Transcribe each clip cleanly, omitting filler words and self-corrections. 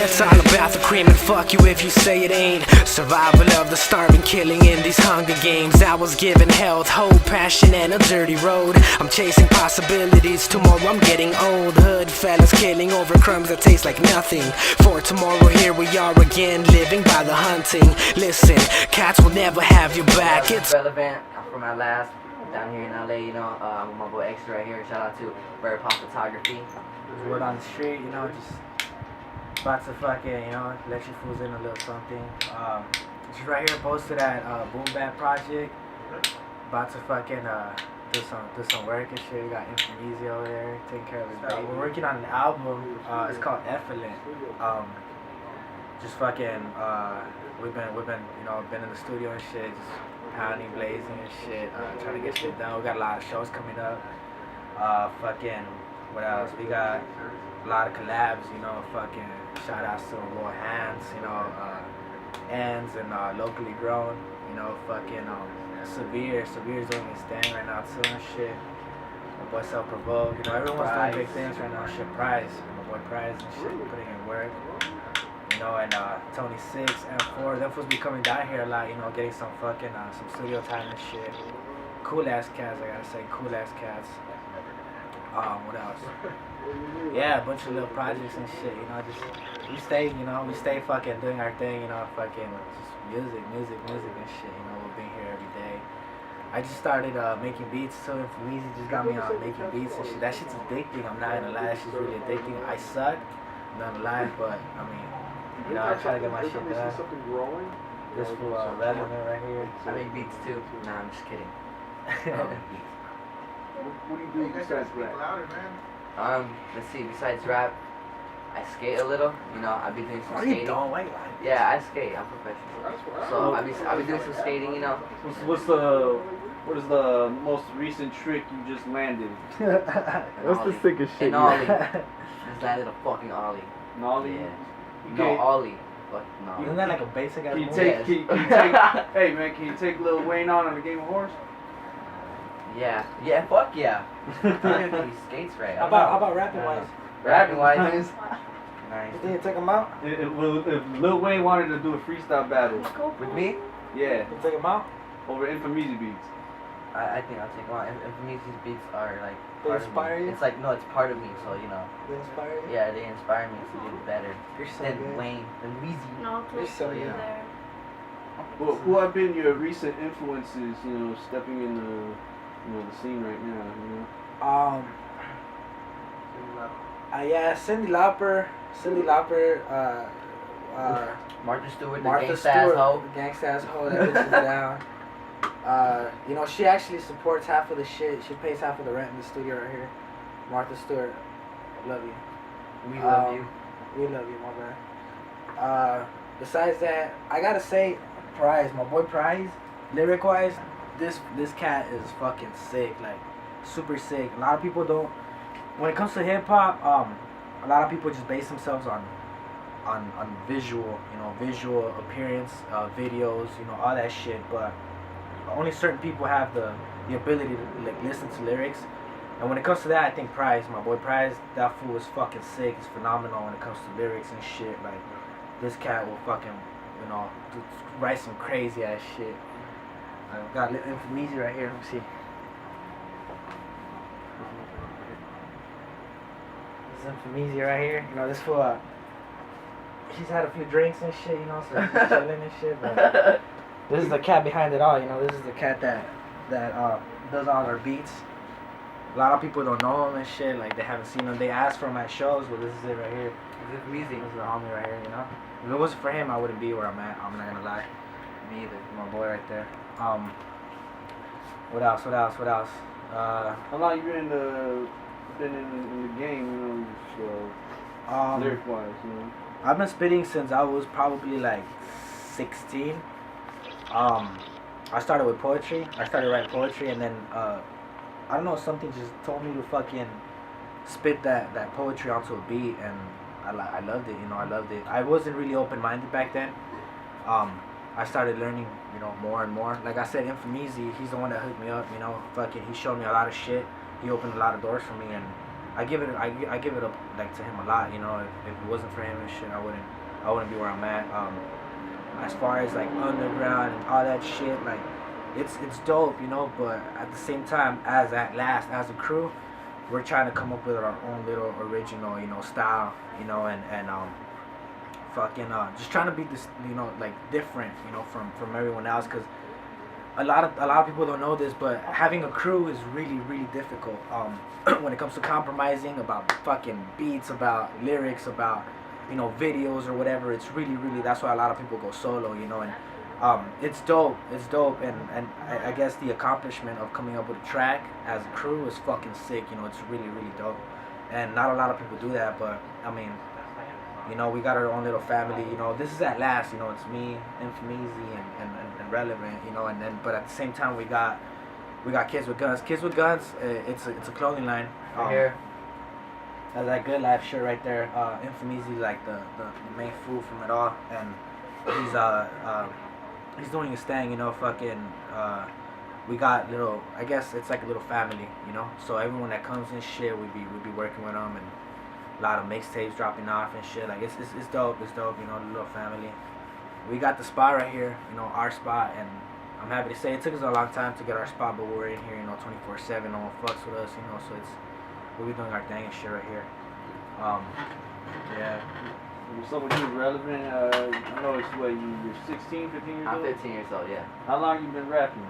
It's all about the cream and fuck you if you say it ain't. Survival of the starving, killing in these Hunger Games. I was given health, hope, passion and a dirty road. I'm chasing possibilities, tomorrow I'm getting old. Hood fellas killing over crumbs that taste like nothing. For tomorrow here we are again, living by the hunting. Listen, cats will never have your back. It's relevant. I'm from Atlast, down here in LA, you know. I'm with my boy EXSR right here. Shout out to Bird Pop Photography. Word on the street, you know, just about to fucking, you know, let you fools in a little something. Just right here posted at Boom Bap Project. About to fucking do some work and shit. We got INFAMEEZY over there taking care of his baby. We're working on an album. It's called Effluent. Just fucking we've been you know been in the studio and shit, just pounding, blazing and shit, trying to get shit done. We got a lot of shows coming up. Fucking what else? We got a lot of collabs, you know, fucking shoutouts to Roy Hands, you know, Ends and Locally Grown, you know, fucking Severe's doing his thing right now too and shit. My boy Self Provoked, you know, everyone's doing big things right now. Shit, Prize, my boy Prize and shit, putting in work. You know, and Tony 6 and 4, them fools be coming down here a lot, you know, getting some fucking, some studio time and shit. Cool ass cats, I gotta say, cool ass cats. What else? Yeah, a bunch of little projects and shit, you know, just, we stay fucking doing our thing, you know, fucking, just music and shit, you know, we've been here every day. I just started making beats too, and INFAMEEZY just got me on making beats and shit. That shit's addicting, I'm not gonna lie, that shit's really addicting. I suck, I'm not gonna lie, but, I mean, you know, I try to get my shit done. This fool relevant right here. I make beats too. Nah, I'm just kidding. What do you do besides rap? Let's see, besides rap, I skate a little, you know, I've been doing some skating. You don't, wait, yeah, I skate, I'm professional. So I've been doing some skating, you know. What is the most recent trick you just landed? What's the sickest shit? An ollie. Just landed a fucking ollie. An ollie? Yeah. No, ollie. But no. Isn't that like a basic ass move? Can you take, hey man, can you take Lil Wayne on a game of horse? Yeah, fuck yeah. He skates right. How about rapping wise? Rapping wise? Nice. You think you take him out? If Lil Wayne wanted to do a freestyle battle. With me? Yeah. You take him out? Over INFAMEEZY beats. I think I'll take him out. INFAMEEZY's beats are like They part inspire of me. you? It's like, no, it's part of me, so you know. They inspire you? Yeah, they inspire me to do better. You're so than good. Wayne, than Weezy. No, You're so you good. there. Well, who have been your recent influences, you know, stepping in the scene right now, you know? Yeah, Cyndi Lauper, Martha Stewart, the Martha gangsta Stewart, ass hoe. the gangsta ass hoe that bitch is down. You know, she actually supports half of the shit. She pays half of the rent in the studio right here. Martha Stewart, love you. We love you. We love you, my man. Besides that, I gotta say, Prize, my boy Prize, lyric wise, this cat is fucking sick, like super sick. A lot of people don't. When it comes to hip hop, a lot of people just base themselves on visual, you know, visual appearance, videos, you know, all that shit. But only certain people have the ability to like listen to lyrics. And when it comes to that, I think Prize, my boy Prize, that fool is fucking sick. He's phenomenal when it comes to lyrics and shit. Like this cat will fucking, you know, write some crazy ass shit. I've got INFAMEEZY right here. Let me see. This is INFAMEEZY right here. You know, this fool. She's had a few drinks and shit. You know, so she's chilling and shit. But this is the cat behind it all. You know, this is the cat that does all our beats. A lot of people don't know him and shit. Like they haven't seen him. They ask for him at shows, but this is it right here. This is INFAMEEZY. This is the homie right here. You know, if it wasn't for him, I wouldn't be where I'm at. I'm not gonna lie. Me either. My boy right there. What else? How long you been in the game, you know, lyric wise, you know? I've been spitting since I was probably like 16. I started with poetry. I started writing poetry, and then I don't know, something just told me to fucking spit that poetry onto a beat, and I loved it. You know, I loved it. I wasn't really open-minded back then. I started learning, you know, more and more. Like I said, INFAMEEZY, he's the one that hooked me up, you know, fucking, he showed me a lot of shit. He opened a lot of doors for me, and I give it up like to him a lot. You know, if it wasn't for him and shit, I wouldn't be where I'm at. As far as like underground and all that shit, like it's dope, you know. But at the same time, as Atlast, as a crew, we're trying to come up with our own little original, you know, style, you know, and fucking just trying to be this, you know, like different, you know, from everyone else, because a lot of people don't know this, but having a crew is really difficult. When it comes to compromising about fucking beats, about lyrics, about, you know, videos or whatever, it's really that's why a lot of people go solo, you know. And it's dope, and I guess the accomplishment of coming up with a track as a crew is fucking sick, you know. It's really dope, and not a lot of people do that. But I mean, you know, we got our own little family, you know. This is Atlast, you know. It's me, INFAMEEZY, and Relevant, you know. And then, but at the same time, we got Kids with Guns. Kids with Guns, it's a clothing line. Right here. That's that Good Life shirt right there. INFAMEEZY, like the main fool from it all, and he's doing his thing, you know. Fucking we got little, I guess it's like a little family, you know. So everyone that comes in shit, we be working with them, and a lot of mixtapes dropping off and shit. Like it's dope, you know, the little family. We got the spot right here, you know, our spot, and I'm happy to say it took us a long time to get our spot, but we're in here, you know, 24/7. No one fucks with us, you know. So we'll be doing our thing and shit right here. Yeah. So when you Relevant, I know it's what, you're 16, 15 years I'm old? 15 years old, yeah. How long you been rapping?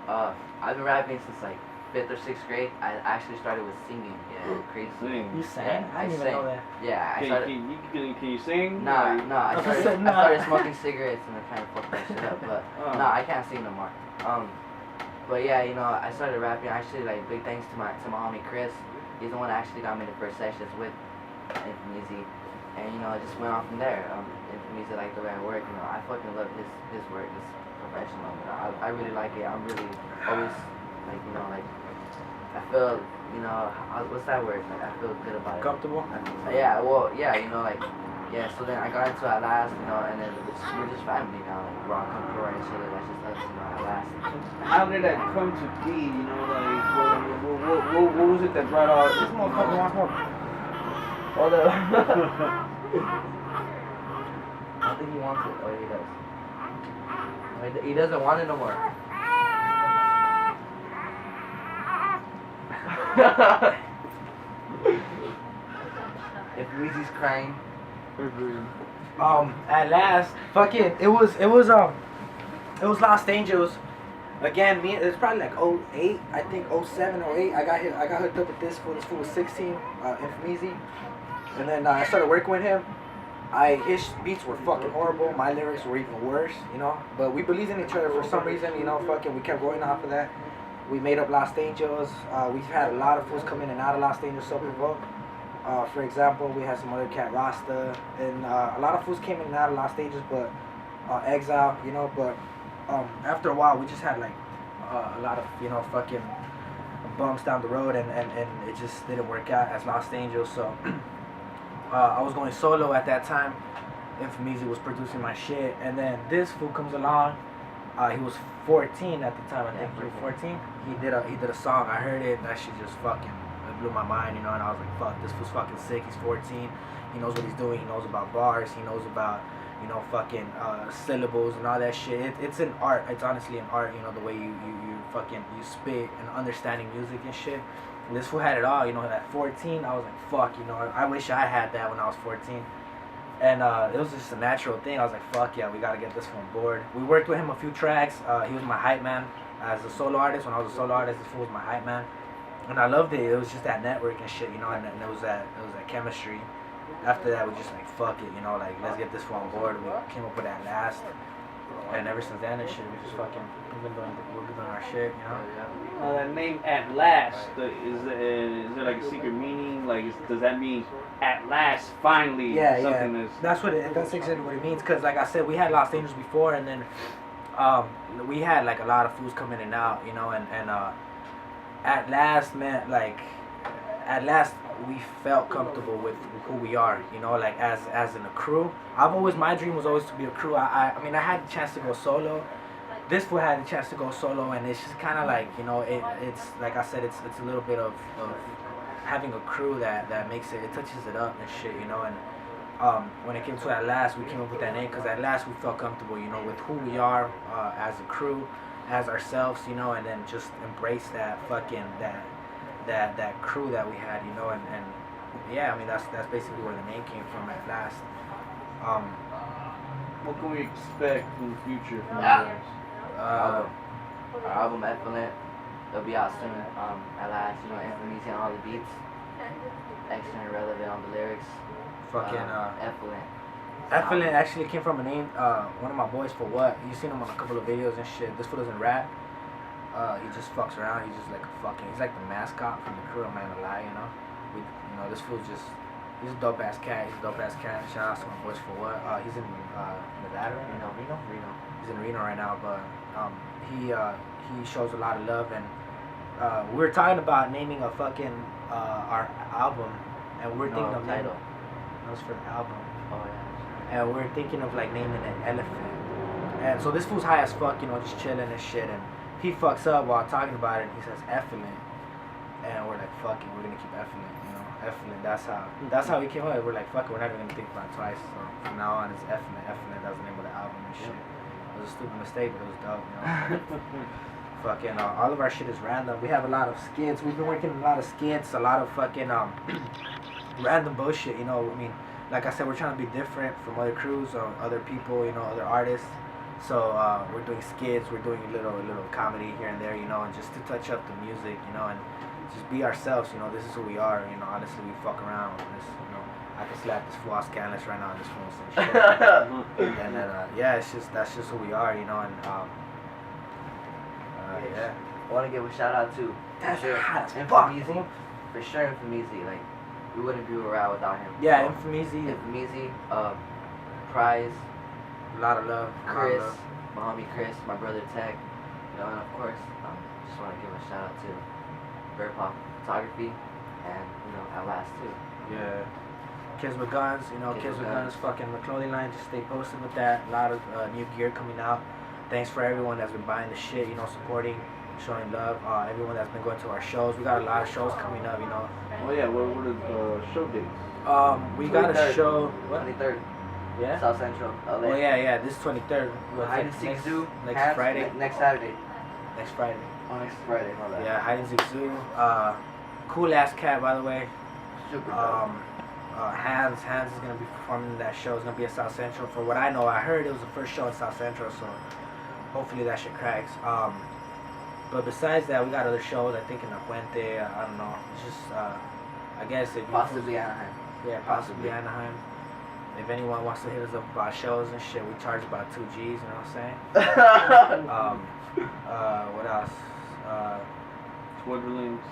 I've been rapping since like 5th or 6th grade. I actually started with singing. Yeah, crazy. Sing. You sang? Yeah, I didn't even know that. Yeah, I Can, started. can you sing? Nah, I Nah. started smoking cigarettes and I kind of fucked that shit up. But nah, I can't sing no more. But yeah, you know, I started rapping. Actually, like big thanks to my homie Chris. He's the one that actually got me the first sessions with INFAMEEZY. And you know, I just went on from there. INFAMEEZY, like the way I work, you know, I fucking love his work. It's professional. You know, I really like it. I'm really always like, you know, like I feel, you know, what's that word? Like I feel good about it. Comfortable? Yeah, well, yeah, you know, like, yeah. So then I got into Atlast, you know, and then we're just family now. Like we're all contour and shit. That's just us, you know, Atlast. How did that come to be, you know, like, what was it that brought all this Motherfucker wants more. Hold up. I think he wants it. Oh, yeah, he does. He doesn't want it no more. If Weezy's crying. Atlast, fucking, it was Los Angeles. Again, it's probably like 08, I think 07, 08. I got hooked up with this fool. This fool was 16, INFAMEEZY. And then I started working with him. His beats were fucking horrible. My lyrics were even worse, you know. But we believed in each other for some reason, you know. Fucking, we kept going off of that. We made up Los Angeles. We've had a lot of fools come in and out of Los Angeles, so provoked. For example, we had some other cat Rasta, and a lot of fools came in and out of Los Angeles, but Exile, you know. But after a while, we just had like a lot of, you know, fucking bumps down the road, and it just didn't work out as Los Angeles. So I was going solo at that time. INFAMEEZY was producing my shit, and then this fool comes along. He was 14 at the time. I think he was 14. He did a song. I heard it. That shit just fucking, it blew my mind, you know. And I was like, fuck, this fool's fucking sick. He's 14. He knows what he's doing. He knows about bars. He knows about, you know, fucking syllables and all that shit. It's an art. It's honestly an art, you know, the way you fucking, you spit and understanding music and shit. And this fool had it all, you know. At 14, I was like, fuck, you know, I wish I had that when I was 14. And it was just a natural thing. I was like, fuck yeah, we gotta get this one on board. We worked with him a few tracks. He was my hype man as a solo artist. When I was a solo artist, this fool was my hype man. And I loved it. It was just that network and shit, you know, and it was that chemistry. After that, we just like, fuck it, you know, like, let's get this one on board. We came up with Atlast. And ever since then and shit, we just fucking, we've been doing our shit, you know. That name Atlast, is there like a secret meaning? Like, does that mean at last, finally, yeah, something yeah. that's That's exactly what it means. Cause like I said, we had Los Angeles before, and then we had like a lot of fools come in and out, you know, and at last, man, like at last we felt comfortable with who we are, you know, like as in a crew. My dream was always to be a crew. I mean, I had the chance to go solo. This fool had the chance to go solo, and it's just kind of like, you know, it's like I said, it's a little bit of having a crew that makes it touches it up and shit, you know. And when it came to Atlast, we came up with that name because Atlast we felt comfortable, you know, with who we are as a crew, as ourselves, you know, and then just embrace that fucking that crew that we had, you know, and yeah, I mean that's basically where the name came from, Atlast. What can we expect in the future from you guys? Our album Effluent, it'll be out soon. Atlast, you know, INFAMEEZY on all the beats, extra and relevant on the lyrics. Fucking Effluent. Effluent actually came from a name, one of my boys for what? You seen him on a couple of videos and shit. This fool doesn't rap. He just fucks around. He's just like he's like the mascot from the crew. I'm not gonna lie, you know. You know, this fool he's a dope ass cat. Shout out to my boys for what? He's in Nevada, Reno. He's in Reno right now, but he shows a lot of love, and we were talking about naming a fucking our album, and we're thinking of title. That was for the album. Oh yeah. And we're thinking of like naming an elephant. And so this fool's high as fuck, you know, just chilling and shit. And he fucks up while talking about it. And he says effluent, and we're like, fuck it, we're gonna keep effluent, you know, effluent. That's how we came up. We're like, fuck it, we're not even gonna think about it twice. So from now on, it's effluent. Effluent. That's the name of the album and shit. It was a stupid mistake, but it was dope, you know. Fucking all of our shit is random. We have a lot of skits. We've been working on a lot of skits, a lot of fucking random bullshit, you know. I mean, like I said, we're trying to be different from other crews or other people, you know, other artists. So we're doing skits, we're doing a little comedy here and there, you know, and just to touch up the music, you know, and just be ourselves, you know. This is who we are, you know. Honestly, we fuck around with this, you know. I can slap this fool off Scanless right now on this phone and shit. And then yeah, that's just who we are, you know. And yeah. I want to give a shout out to That's for sure, hot as fuck, INFAMEEZY. bro. For sure, INFAMEEZY. Like, we wouldn't be where we're at without him. Yeah, So, INFAMEEZY. INFAMEEZY, Prize, A lot of love. Chris, my homie Chris, my brother Tech, you know, and of course, just want to give a shout out to Bird Pop Photography and, you know, Atlast too. Yeah. KIDSWGUNS, you know, KIDSWGUNS, fucking the clothing line, just stay posted with that. A lot of new gear coming out. Thanks for everyone that's been buying the shit, you know, supporting, showing love. Everyone that's been going to our shows. We got a lot of shows coming up, you know. Oh yeah, what are the show dates? We got a 23rd. show. What? 23rd, Yeah? South Central, LA. Oh yeah, this is 23rd. Hide and Seek Zoo. Next Friday. Next Saturday. Next Friday. Oh, next Friday, my bad. Yeah, Hide and Seek Zoo. Cool ass cat, by the way. Super dope. Hans is gonna be performing in that show. It's gonna be at South Central. For what I know, I heard it was the first show at South Central, so hopefully that shit cracks. But besides that, we got other shows. I think in La Puente. I don't know. It's just I guess if Possibly Anaheim. yeah, possibly Anaheim. If anyone wants to hit us up about shows and shit, we charge about 2 G's. You know what I'm saying? What else? Twitter links.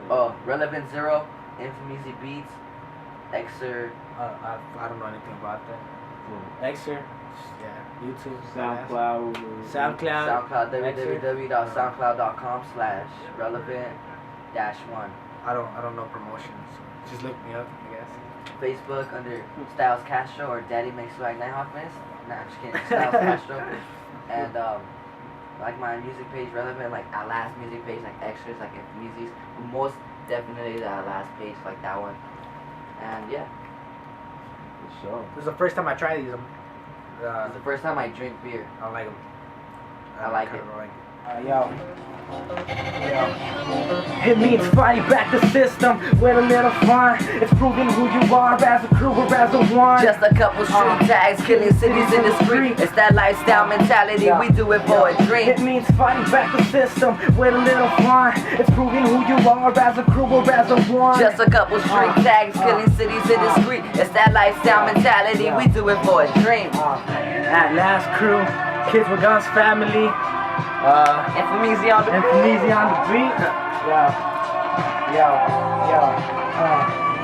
Oh, Relevant Zero, INFAMEEZY Beats, EXSR, I don't know anything about that. EXSR, yeah, YouTube, SoundCloud. SoundCloud, www.soundcloud.com/relevant-1. I don't know promotions. Just look me up, I guess. Facebook under Styles Castro or Daddy Makes Swag Nighthawkness. Nah, I'm just kidding. Styles Castro. And like my music page, Relevant, like Atlast music page, like extras, like INFAMEEZY's. Most definitely the Atlast page, like that one. And yeah, So. This is the first time I tried these. it's the first time I drink beer. I don't like them. I like it. Yo. It means fighting back the system with a little fun. It's proving who you are as a crew or as a one. Just a couple street tags, killing cities in the street. It's that lifestyle mentality, we do it for a dream. It means fighting back the system with a little fun. It's proving who you are as a crew or as a one. Just a couple street tags, killing cities in the street. It's that lifestyle mentality, we do it for a dream. Atlast crew, KIDSWGUNS family. INFAMEEZY on the beat. INFAMEEZY on the beat. Yo.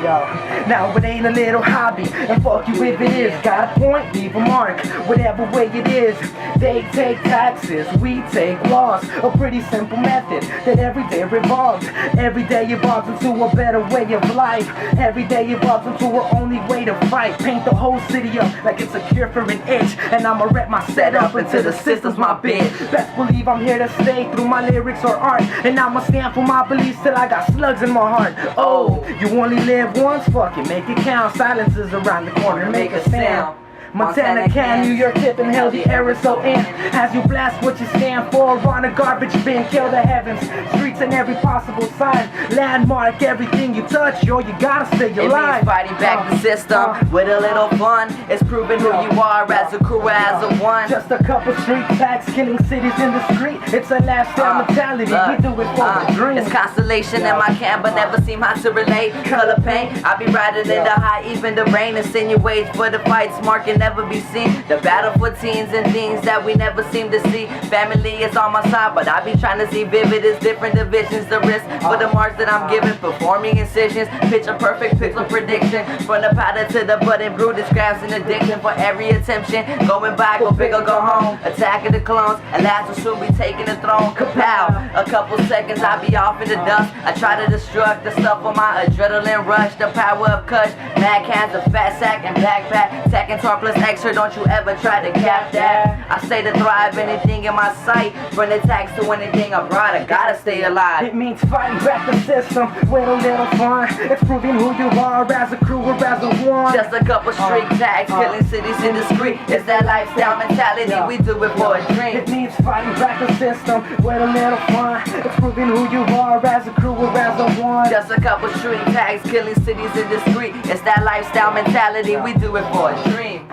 Yo, now it ain't a little hobby, and fuck you if it is. Got a point, leave a mark, whatever way it is. They take taxes, we take loss. A pretty simple method that every day revolves. Every day evolves into a better way of life. Every day evolves into our only way to fight. Paint the whole city up like it's a cure for an itch, and I'ma rep my setup until the system's my bitch. Best believe I'm here to stay through my lyrics or art, and I'ma stand for my beliefs till I got slugs in my heart. Oh, you only live once? Fuck it, make it count. Silence is around the corner, make a sound. Montana can, New York tip, and hell the air is so in. As you blast what you stand for on a garbage bin, kill the heavens, streets and every possible sign. Landmark everything you touch, yo, you gotta stay alive. It means fighting back the system with a little fun. It's proving who you are as a crew, as a one. Just a couple street attacks, killing cities in the street. It's a lifestyle mentality, we do it for a dream. It's constellation in my camp, but never seem how to relate. Color paint, I be riding in the high, even the rain insinuates for the fights, marking never be seen. The battle for teens and things that we never seem to see. Family is on my side, but I be trying to see vivid as different divisions. The risk for the marks that I'm giving, performing incisions, picture perfect pixel prediction. From the powder to the button, brew this grabs an addiction for every attention. Going back, go big or go home. Attacking the clones, Atlast will soon be taking the throne. Kapow! A couple seconds, I be off in the dust. I try to destruct the stuff on my adrenaline rush. The power of Kush, mad cans, a fat sack and backpack. Tacking Tor plus extra, don't you ever try to cap that. I stay to thrive, anything in my sight. From attacks to anything I brought, I gotta stay alive. It means fighting back the system with a little fun. It's proving who you are as a crew or as a one. Just a couple street tags, killing cities in the street. It's that lifestyle mentality, we do it for a dream. It means fighting back the system with a little fun. It's proving who you are as a crew or as a one. Just a couple street tags, killing cities in the street. It's that lifestyle mentality, we do it for a dream.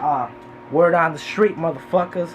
Word on the street, motherfuckers.